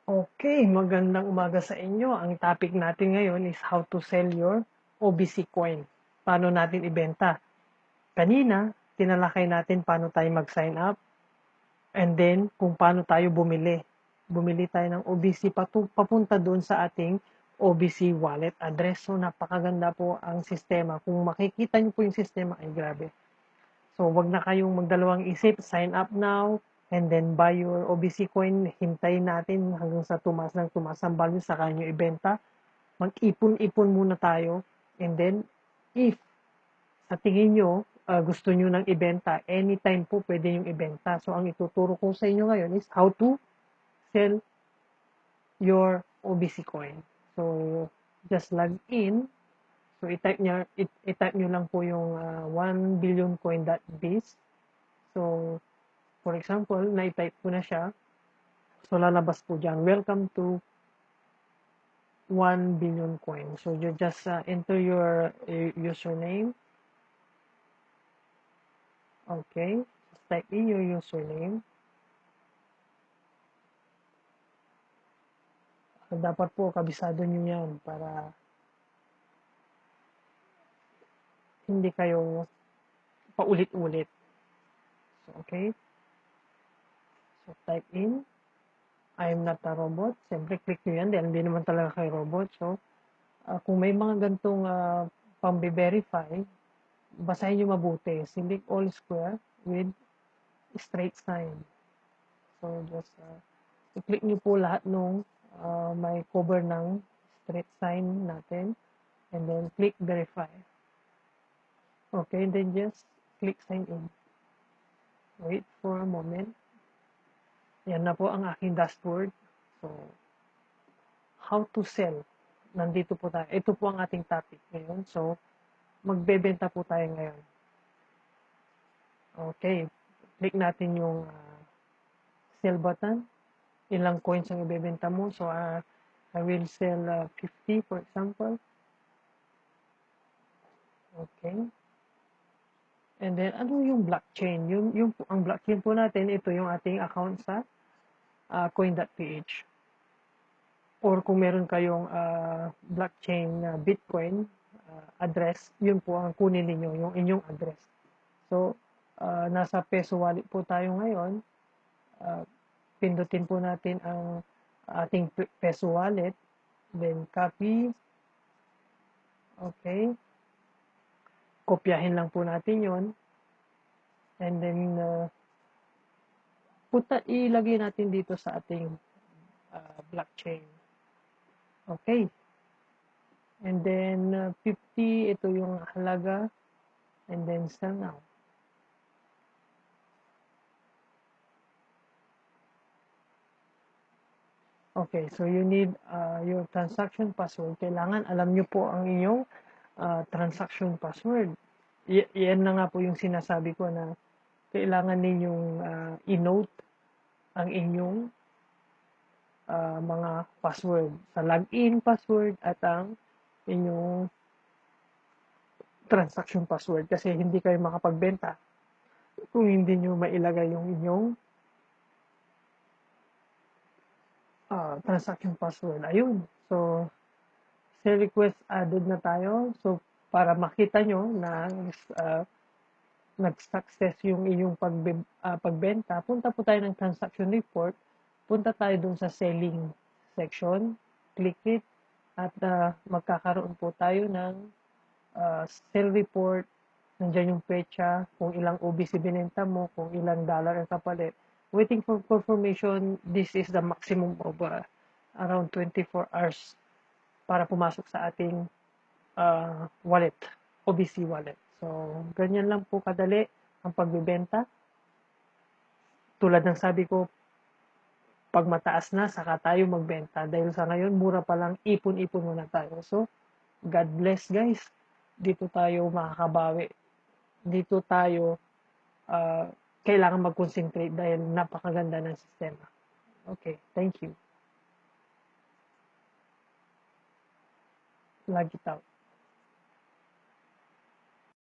Okay, magandang umaga sa inyo. Ang topic natin ngayon is how to sell your OBC coin. Paano natin ibenta? Kanina, tinalakay natin paano tayo mag-sign up and then kung paano tayo bumili. Bumili tayo ng OBC papunta doon sa ating OBC wallet address. So, napakaganda po ang sistema. Kung makikita niyo po yung sistema, ay grabe. So, wag na kayong magdalawang isip, sign up now, and then buy your OBC coin, hintayin natin hanggang sa tumaas ng tumaas ang value, saka nyo ibenta. Mag-ipon-ipon muna tayo, and then, if sa tingin nyo, gusto nyo nang ibenta, anytime po pwede yung ibenta. So, ang ituturo ko sa inyo ngayon is how to sell your OBC coin. So, just log in. So, i-type nyo lang po yung 1billioncoin.biz. So, for example, na-type ko na siya. So, lalabas po dyan, welcome to 1 billion coin. So, you just enter your username. Okay. Just type in your username. Dapat po, kabisado nyo yan para hindi kayo paulit-ulit. So, okay. So, type in. I'm not a robot. Siyempre, click nyo yan dahil hindi naman talaga kayo robot. So, kung may mga gantong pang-verify, basahin nyo mabuti. Select all square with straight sign. So, just i-click nyo po lahat nung may cover ng straight sign natin. And then, click verify. Okay, then just click sign in. Wait for a moment. Yan na po ang aking dashboard. So, how to sell. Nandito po tayo. Ito po ang ating topic ngayon. So, magbebenta po tayo ngayon. Okay. Click natin yung sell button. Ilang coins ang ibebenta mo. So, I will sell 50 for example. Okay. And then, ano yung blockchain? Ang blockchain po natin, ito yung ating account sa coin.ph. Or kung meron kayong blockchain Bitcoin address, yun po ang kunin ninyo, yung inyong address. So, nasa Peso Wallet po tayo ngayon. Pindutin po natin ang ating Peso Wallet. Then, copy. Okay. Kopyahin lang po natin yon. And then, ilagay natin dito sa ating blockchain. Okay. And then, 50, ito yung halaga. And then, sell now. Okay, so you need your transaction password. Kailangan alam nyo po ang inyong transaction password. Yan na nga po yung sinasabi ko na kailangan ninyong i-note ang inyong mga password. Sa login password at ang inyong transaction password. Kasi hindi kayo makapagbenta kung hindi nyo mailagay yung inyong transaction password. Ayun. So, sell request added na tayo. So, para makita nyo na nag-success yung inyong pagbenta, punta po tayo ng transaction report. Punta tayo dun sa selling section. Click it. At magkakaroon po tayo ng sell report. Nandiyan yung pecha, kung ilang OBC binenta mo, kung ilang dollar ang kapalit. Waiting for confirmation, this is the maximum of around 24 hours para pumasok sa ating wallet, OBC wallet. So, ganyan lang po kadali ang pagbebenta. Tulad ng sabi ko, pag mataas na, saka tayo magbenta. Dahil sa ngayon, mura pa lang, ipon-ipon muna tayo. So, God bless guys. Dito tayo makakabawi. Dito tayo kailangan mag-concentrate dahil napakaganda ng sistema. Okay, thank you. Log it out.